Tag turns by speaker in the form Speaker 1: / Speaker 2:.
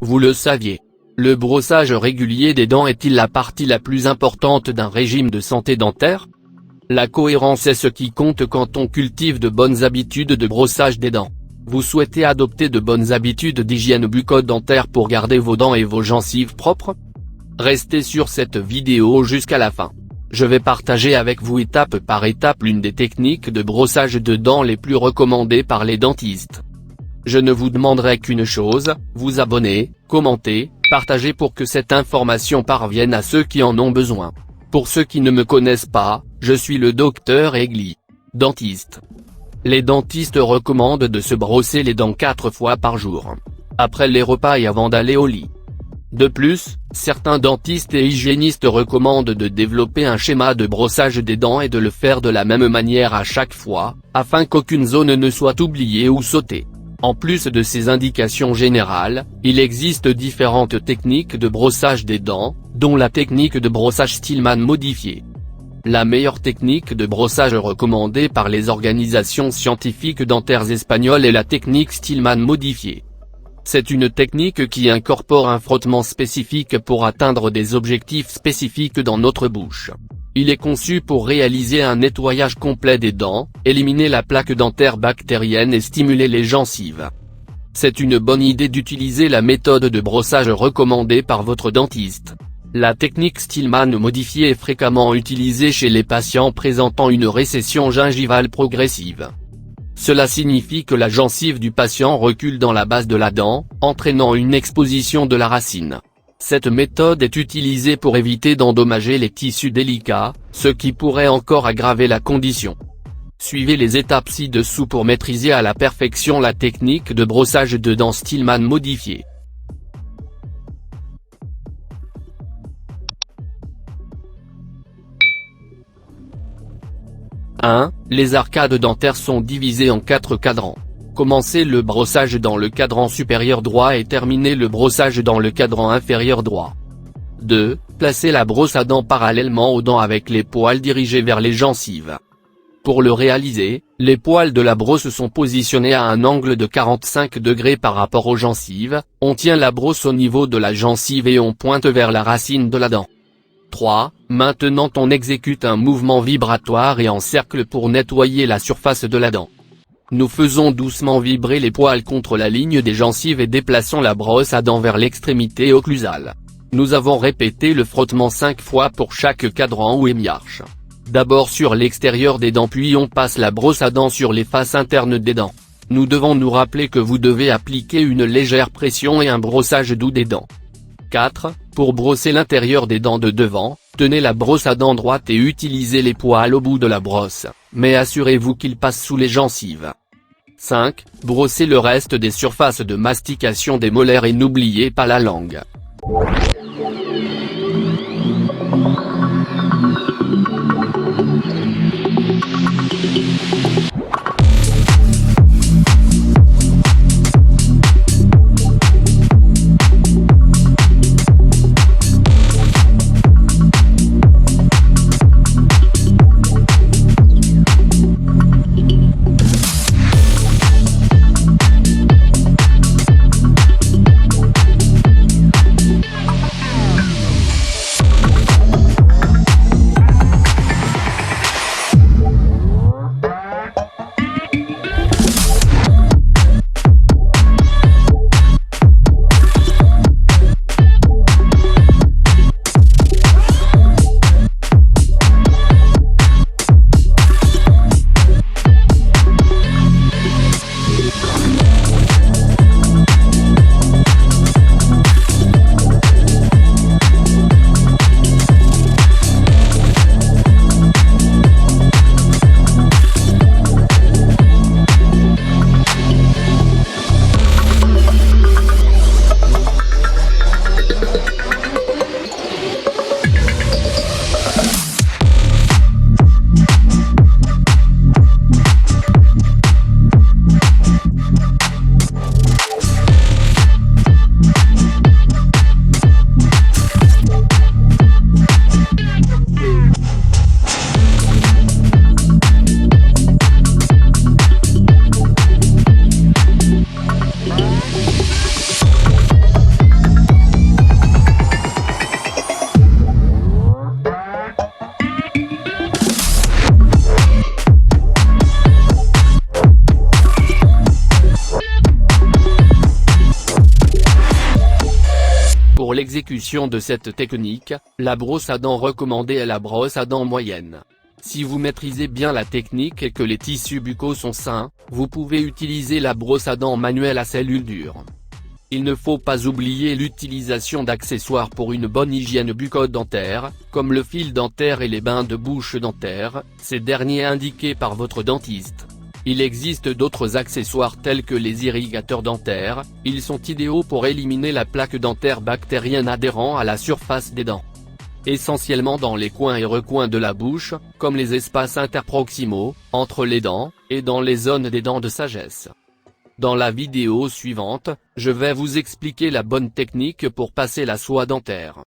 Speaker 1: Vous le saviez. Le brossage régulier des dents est-il la partie la plus importante d'un régime de santé dentaire? La cohérence est ce qui compte quand on cultive de bonnes habitudes de brossage des dents. Vous souhaitez adopter de bonnes habitudes d'hygiène bucco-dentaire pour garder vos dents et vos gencives propres? Restez sur cette vidéo jusqu'à la fin. Je vais partager avec vous étape par étape l'une des techniques de brossage de dents les plus recommandées par les dentistes. Je ne vous demanderai qu'une chose, vous abonner, commenter, partager pour que cette information parvienne à ceux qui en ont besoin. Pour ceux qui ne me connaissent pas, je suis le docteur Egli, dentiste. Les dentistes recommandent de se brosser les dents 4 fois par jour, après les repas et avant d'aller au lit. De plus, certains dentistes et hygiénistes recommandent de développer un schéma de brossage des dents et de le faire de la même manière à chaque fois, afin qu'aucune zone ne soit oubliée ou sautée. En plus de ces indications générales, il existe différentes techniques de brossage des dents, dont la technique de brossage Stillman modifiée. La meilleure technique de brossage recommandée par les organisations scientifiques dentaires espagnoles est la technique Stillman modifiée. C'est une technique qui incorpore un frottement spécifique pour atteindre des objectifs spécifiques dans notre bouche. Il est conçu pour réaliser un nettoyage complet des dents, éliminer la plaque dentaire bactérienne et stimuler les gencives. C'est une bonne idée d'utiliser la méthode de brossage recommandée par votre dentiste. La technique Stillman modifiée est fréquemment utilisée chez les patients présentant une récession gingivale progressive. Cela signifie que la gencive du patient recule dans la base de la dent, entraînant une exposition de la racine. Cette méthode est utilisée pour éviter d'endommager les tissus délicats, ce qui pourrait encore aggraver la condition. Suivez les étapes ci-dessous pour maîtriser à la perfection la technique de brossage de dents Stillman modifiée. 1. Les arcades dentaires sont divisées en 4 cadrans. Commencez le brossage dans le cadran supérieur droit et terminez le brossage dans le cadran inférieur droit. 2. Placez la brosse à dents parallèlement aux dents avec les poils dirigés vers les gencives. Pour le réaliser, les poils de la brosse sont positionnés à un angle de 45 degrés par rapport aux gencives, on tient la brosse au niveau de la gencive et on pointe vers la racine de la dent. 3. Maintenant on exécute un mouvement vibratoire et en cercle pour nettoyer la surface de la dent. Nous faisons doucement vibrer les poils contre la ligne des gencives et déplaçons la brosse à dents vers l'extrémité occlusale. Nous avons répété le frottement 5 fois pour chaque cadran ou émiarche. D'abord sur l'extérieur des dents puis on passe la brosse à dents sur les faces internes des dents. Nous devons nous rappeler que vous devez appliquer une légère pression et un brossage doux des dents. 4. Pour brosser l'intérieur des dents de devant, tenez la brosse à dents droite et utilisez les poils au bout de la brosse, mais assurez-vous qu'ils passent sous les gencives. 5. Brossez le reste des surfaces de mastication des molaires et n'oubliez pas la langue. Pour l'exécution de cette technique, la brosse à dents recommandée est la brosse à dents moyenne. Si vous maîtrisez bien la technique et que les tissus buccaux sont sains, vous pouvez utiliser la brosse à dents manuelle à cellule dure. Il ne faut pas oublier l'utilisation d'accessoires pour une bonne hygiène bucco-dentaire, comme le fil dentaire et les bains de bouche dentaire, ces derniers indiqués par votre dentiste. Il existe d'autres accessoires tels que les irrigateurs dentaires, ils sont idéaux pour éliminer la plaque dentaire bactérienne adhérant à la surface des dents. Essentiellement dans les coins et recoins de la bouche, comme les espaces interproximaux, entre les dents, et dans les zones des dents de sagesse. Dans la vidéo suivante, je vais vous expliquer la bonne technique pour passer la soie dentaire.